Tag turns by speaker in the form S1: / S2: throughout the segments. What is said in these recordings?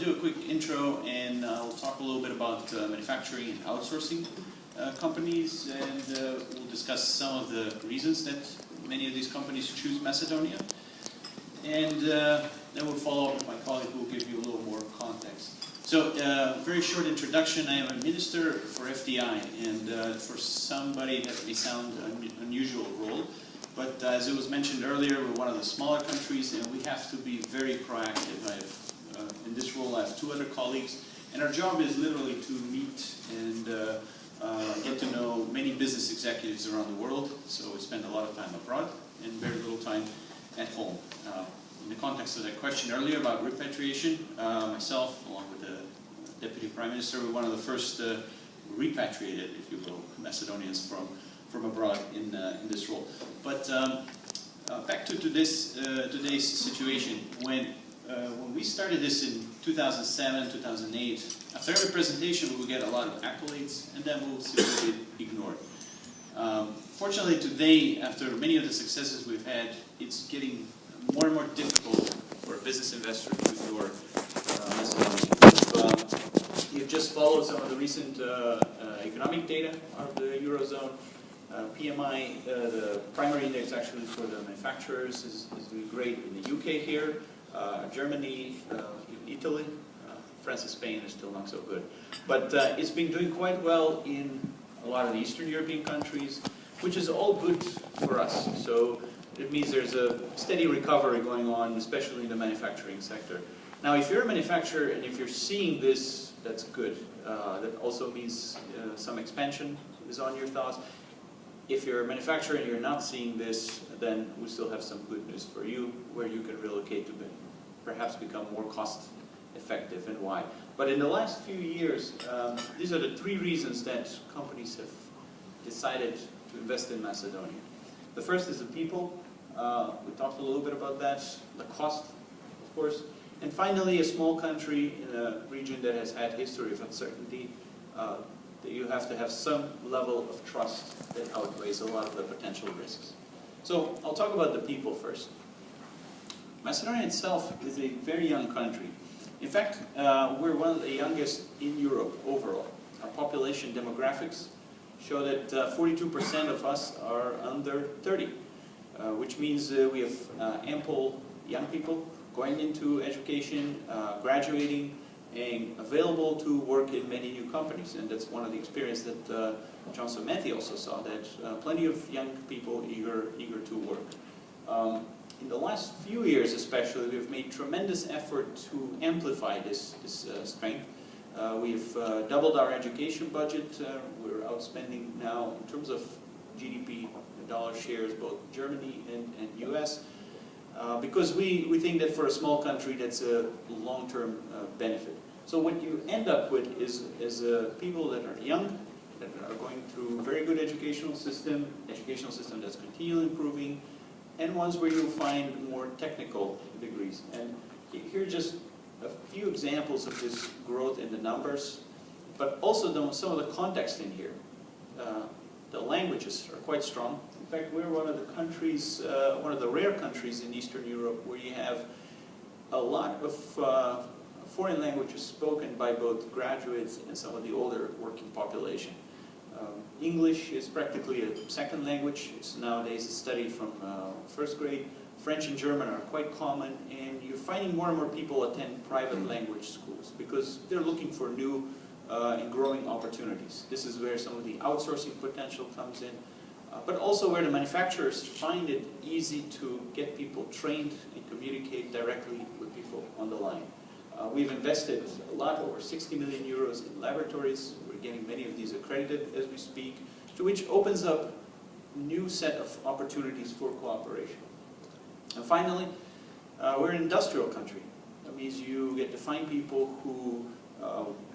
S1: do a quick intro and I'll talk a little bit about manufacturing and outsourcing companies, and we'll discuss some of the reasons that many of these companies choose Macedonia. And then we'll follow up with my colleague who will give you a little more context. So, very short introduction. I am a minister for FDI, and for somebody that may sound an unusual role, but as it was mentioned earlier, we're one of the smaller countries and we have to be very proactive. In this role I have two other colleagues, and our job is literally to meet and get to know many business executives around the world, so we spend a lot of time abroad and very little time at home. In the context of that question earlier about repatriation, myself, along with the Deputy Prime Minister, were one of the first repatriated, if you will, Macedonians from abroad in this role. But back to today's situation. When we started this in 2007, 2008, after every presentation we would get a lot of accolades, and then we would simply get ignored. Fortunately today, after many of the successes we've had, it's getting more and more difficult for a business investor to ignore Macedonia. You've just followed some of the recent economic data of the Eurozone. PMI, the primary index actually for the manufacturers, is doing great in the UK here, Germany, Italy, France and Spain are still not so good. But it's been doing quite well in a lot of the Eastern European countries, which is all good for us. So it means there's a steady recovery going on, especially in the manufacturing sector. Now, if you're a manufacturer and if you're seeing this, that's good. That also means some expansion is on your thoughts. If you're a manufacturer and you're not seeing this, then we still have some good news for you, where you can relocate to perhaps become more cost effective, and why. But in the last few years, these are the three reasons that companies have decided to invest in Macedonia. The first is the people. We talked a little bit about that. The cost, of course. And finally, a small country in a region that has had history of uncertainty, that you have to have some level of trust that outweighs a lot of the potential risks. So I'll talk about the people first. Macedonia itself is a very young country. In fact, we're one of the youngest in Europe overall. Our population demographics show that 42% of us are under 30, which means we have ample young people going into education, graduating, and available to work in many new companies. And that's one of the experiences that John Somenti also saw, that plenty of young people eager to work. In the last few years especially, we've made tremendous effort to amplify this strength. We've doubled our education budget. We're outspending now, in terms of GDP, dollar shares, both Germany and US. Because we think that for a small country that's a long-term benefit. So what you end up with is people that are young, that are going through a very good educational system that's continually improving, and ones where you'll find more technical degrees. And here are just a few examples of this growth in the numbers, but also some of the context in here. The languages are quite strong. In fact, we're one of the countries, one of the rare countries in Eastern Europe where you have a lot of foreign languages spoken by both graduates and some of the older working population. English is practically a second language. It's nowadays studied from first grade. French and German are quite common, and you're finding more and more people attend private language schools because they're looking for new and growing opportunities. This is where some of the outsourcing potential comes in, but also where the manufacturers find it easy to get people trained and communicate directly with people on the line. We've invested a lot, over 60 million euros in laboratories. We're getting many of these accredited as we speak, which opens up a new set of opportunities for cooperation. And finally, we're an industrial country. That means you get to find people who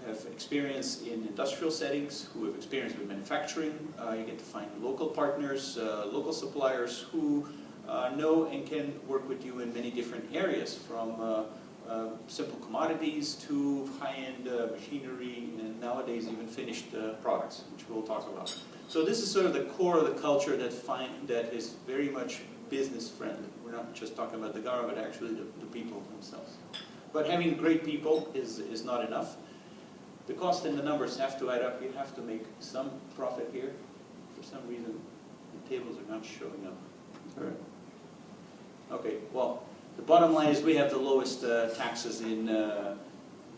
S1: have experience in industrial settings, who have experience with manufacturing. You get to find local partners, local suppliers who know and can work with you in many different areas, from simple commodities to high-end machinery, and nowadays even finished products, which we'll talk about. So this is sort of the core of the culture that is very much business friendly. We're not just talking about the government, but actually the people themselves. But having great people is not enough. The cost and the numbers have to add up. You have to make some profit here. For some reason, the tables are not showing up. All right. Okay, well, the bottom line is we have the lowest taxes in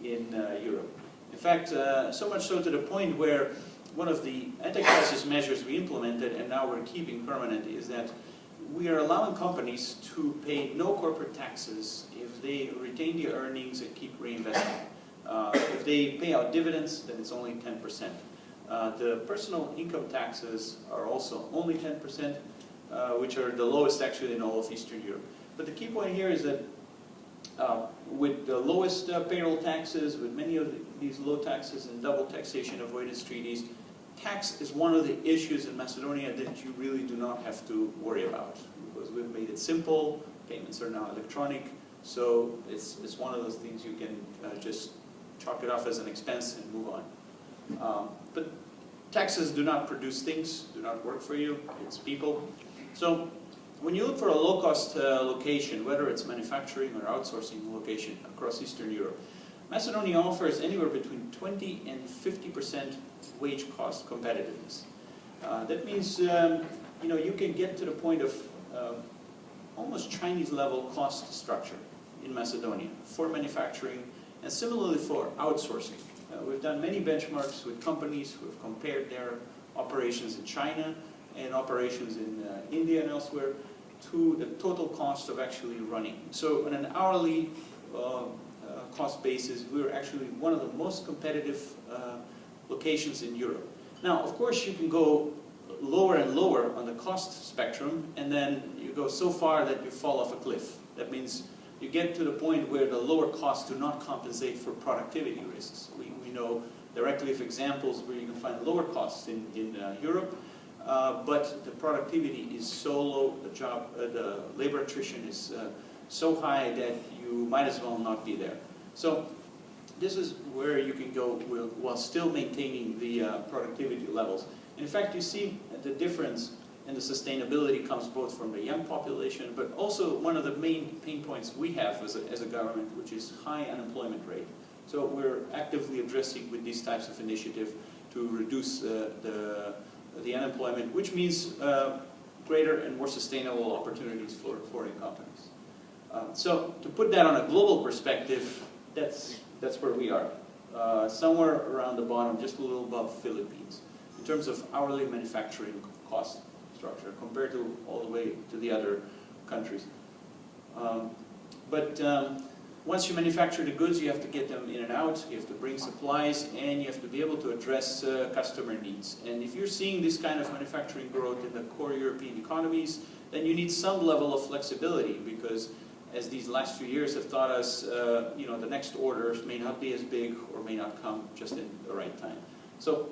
S1: Europe. In fact, so much so to the point where one of the anti-crisis measures we implemented, and now we're keeping permanent, is that we are allowing companies to pay no corporate taxes if they retain the earnings and keep reinvesting. If they pay out dividends, then it's only 10%. The personal income taxes are also only 10%, which are the lowest actually in all of Eastern Europe. But the key point here is that with the lowest payroll taxes, with many of these low taxes and double taxation avoidance treaties, tax is one of the issues in Macedonia that you really do not have to worry about, because we've made it simple, payments are now electronic, so it's one of those things you can just chalk it off as an expense and move on. But taxes do not produce things, do not work for you, it's people. So when you look for a low-cost location, whether it's manufacturing or outsourcing location across Eastern Europe, Macedonia offers anywhere between 20 and 50% wage cost competitiveness. That means you can get to the point of almost Chinese level cost structure in Macedonia for manufacturing and similarly for outsourcing. We've done many benchmarks with companies who have compared their operations in China and operations in India and elsewhere to the total cost of actually running. So on an hourly cost basis, we're actually one of the most competitive locations in Europe. Now, of course, you can go lower and lower on the cost spectrum, and then you go so far that you fall off a cliff. That means you get to the point where the lower costs do not compensate for productivity risks. We know directly of examples where you can find lower costs in Europe, but the productivity is so low, the labor attrition is so high that you might as well not be there. So this is where you can go while still maintaining the productivity levels. In fact, you see the difference in the sustainability comes both from the young population, but also one of the main pain points we have as a government, which is high unemployment rate. So we're actively addressing with these types of initiatives to reduce the unemployment, which means greater and more sustainable opportunities for foreign companies. So to put that on a global perspective, that's where we are. Somewhere around the bottom, just a little above Philippines, in terms of hourly manufacturing cost structure compared to all the way to the other countries. But once you manufacture the goods, you have to get them in and out, you have to bring supplies, and you have to be able to address customer needs. And if you're seeing this kind of manufacturing growth in the core European economies, then you need some level of flexibility, because as these last few years have taught us, the next orders may not be as big or may not come just in the right time. So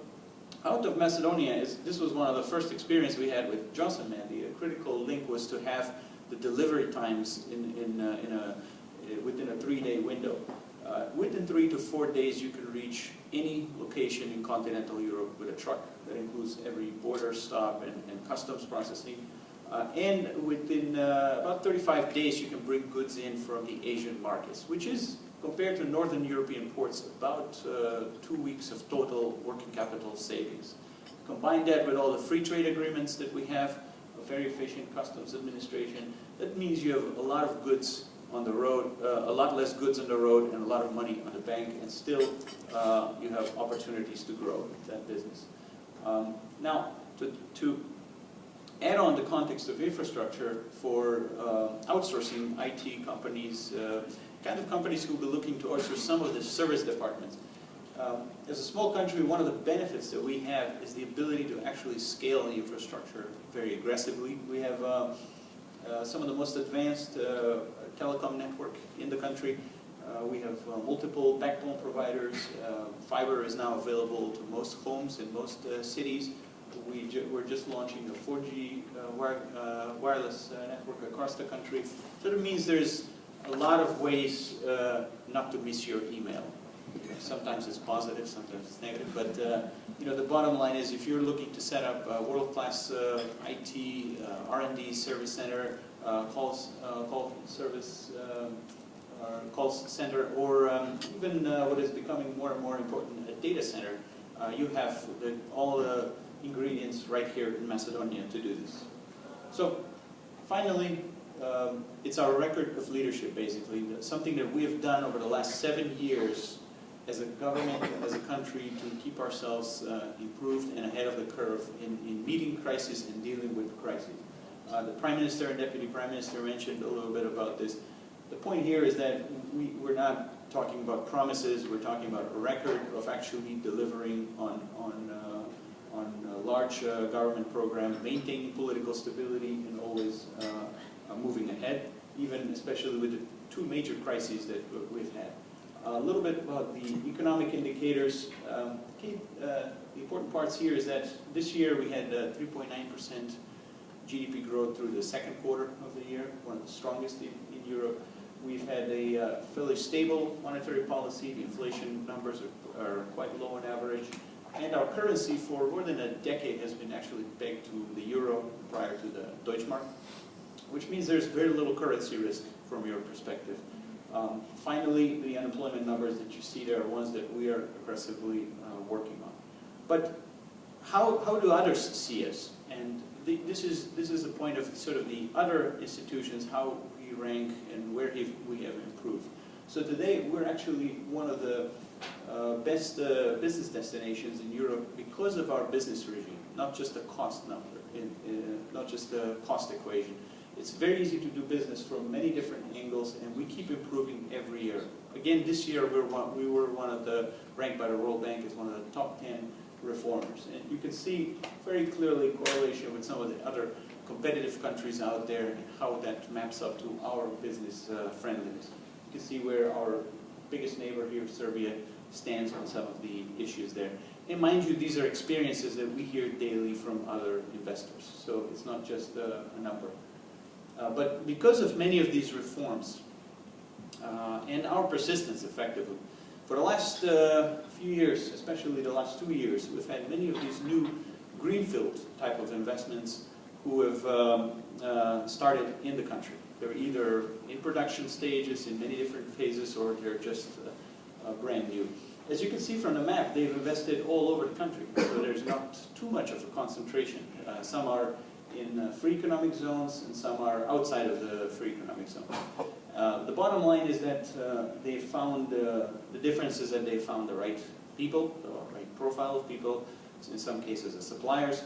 S1: out of Macedonia, this was one of the first experiences we had with Johnson Mandy. A critical link was to have the delivery times within a 3-day window. Within 3 to 4 days, you can reach any location in continental Europe with a truck. That includes every border stop and customs processing. And within about 35 days, you can bring goods in from the Asian markets, which is, compared to Northern European ports, about 2 weeks of total working capital savings. Combine that with all the free trade agreements that we have, a very efficient customs administration, that means you have a lot of goods on the road, a lot less goods on the road and a lot of money on the bank, and still you have opportunities to grow that business. Now, to add on the context of infrastructure for outsourcing IT companies, kind of companies who will be looking to outsource some of the service departments. As a small country, one of the benefits that we have is the ability to actually scale the infrastructure very aggressively. We have some of the most advanced telecom network in the country. We have multiple backbone providers. Fiber is now available to most homes in most cities. We're just launching a 4G wireless network across the country. So that means there's a lot of ways not to miss your email. Sometimes it's positive, sometimes it's negative, but the bottom line is, if you're looking to set up a world-class IT, R&D service center, call service call center, or even what is becoming more and more important, a data center, you have all the ingredients right here in Macedonia to do this. So finally, it's our record of leadership, basically, something that we have done over the last 7 years as a government, as a country, to keep ourselves improved and ahead of the curve in meeting crises and dealing with crises. The Prime Minister and Deputy Prime Minister mentioned a little bit about this. The point here is that we're not talking about promises, we're talking about a record of actually delivering on a large government program, maintaining political stability and always moving ahead, even especially with the 2 major crises that we've had. A little bit about the economic indicators. The important parts here is that this year we had 3.9% GDP growth through the 2nd quarter of the year, one of the strongest in Europe. We've had a fairly stable monetary policy. The inflation numbers are quite low on average. And our currency for more than a decade has been actually pegged to the euro prior to the Deutschmark, which means there's very little currency risk from your perspective. Finally, the unemployment numbers that you see there are ones that we are aggressively working on. But how do others see us? And this is the point of sort of the other institutions, how we rank and where we have improved. So today we're actually one of the best business destinations in Europe because of our business regime, not just the cost number, not just the cost equation. It's very easy to do business from many different angles, and we keep improving every year. Again, this year we were one of the, ranked by the World Bank as one of the top 10 reformers. And you can see very clearly correlation with some of the other competitive countries out there and how that maps up to our business friendliness. You can see where our biggest neighbor here, Serbia, stands on some of the issues there. And mind you, these are experiences that we hear daily from other investors. So it's not just a number. But because of many of these reforms and our persistence, effectively, for the last few years, especially the last 2 years, we've had many of these new Greenfield type of investments who have started in the country. They're either in production stages in many different phases, or they're just brand new. As you can see from the map, they've invested all over the country, so there's not too much of a concentration. Some are in free economic zones, and some are outside of the free economic zone. The bottom line is that they found, the difference is that they found the right people, the right profile of people, in some cases the suppliers.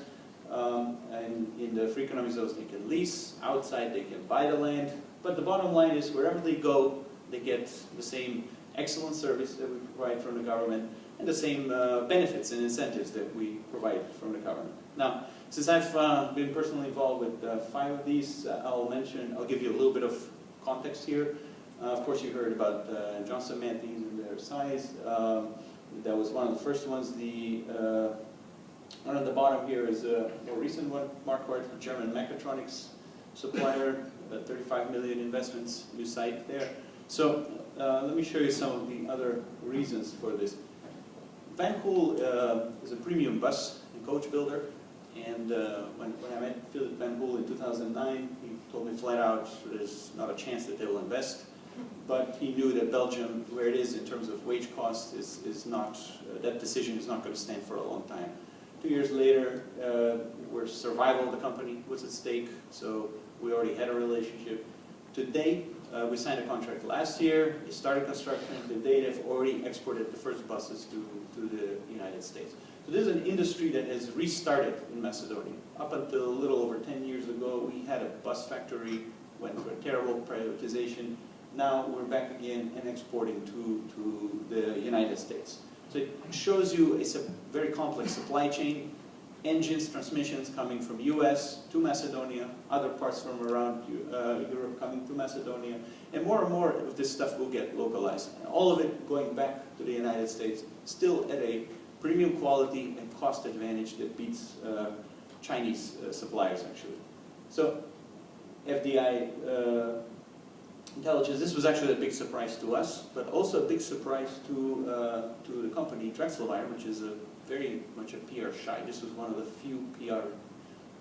S1: And in the free economic zones they can lease, outside they can buy the land. But the bottom line is wherever they go, they get the same excellent service that we provide from the government, and the same benefits and incentives that we provide from the government. Now, since I've been personally involved with 5 of these, I'll give you a little bit of context here. Of course, you heard about Johnson Matthey and their size. That was one of the first ones. The one at the bottom here is a more recent one, Marquardt, a German mechatronics supplier, 35 million investments, new site there. So let me show you some of the other reasons for this. Van Hool is a premium bus and coach builder. And when I met Philip Van Hool in 2009, he told me flat out there's not a chance that they will invest. But he knew that Belgium, where it is in terms of wage costs, is not, that decision is not going to stand for a long time. 2 years later, where survival of the company was at stake, so we already had a relationship. Today, we signed a contract last year, they started construction, today they've already exported the first buses to the United States. So this is an industry that has restarted in Macedonia. Up until a little over 10 years ago, we had a bus factory, went through a terrible privatization. Now we're back again and exporting to the United States. So it shows you it's a very complex supply chain. Engines, transmissions coming from US to Macedonia, other parts from around Europe coming to Macedonia, and more of this stuff will get localized. And all of it going back to the United States, still at a premium quality and cost advantage that beats Chinese suppliers, actually. So FDI Intelligence, this was actually a big surprise to us, but also a big surprise to the company Drexelmeier, which is very much a PR shy. This was one of the few PR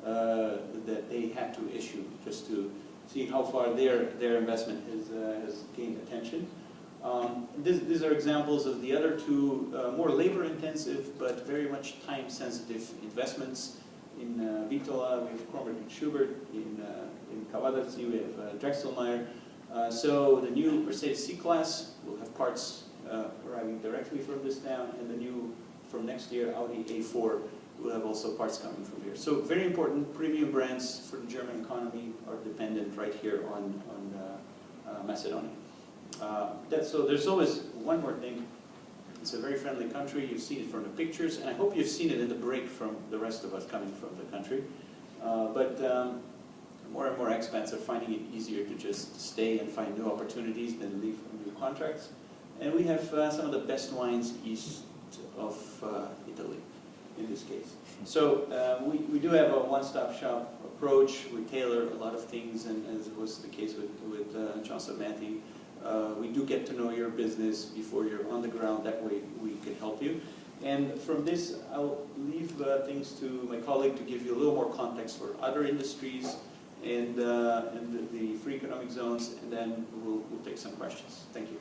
S1: that they had to issue just to
S2: see how far their investment has gained attention. These are examples of the other two more labor-intensive but very much time-sensitive investments. In Vitola, we have Crombie and Schubert. In Kawadaci, we have Drexelmeier. So the new Mercedes C-Class will have parts arriving directly from this town, and the new, from next year, Audi A4 will have also parts coming from here. So very important premium brands for the German economy are dependent right here on Macedonia. So there's always one more thing. It's a very friendly country. You've seen it from the pictures, and I hope you've seen it in the break from the rest of us coming from the country. But more and more expats are finding it easier to just stay and find new opportunities than leave new contracts. And we have some of the best wines east of Italy, in this case. So we do have a one-stop shop approach. We tailor a lot of things, and as was the case with Johnson Matthey, we do get to know your business before you're on the ground. That way we can help you. And from this, I'll leave things to my colleague to give you a little more context for other industries and the free economic zones, and then we'll take some questions. Thank you.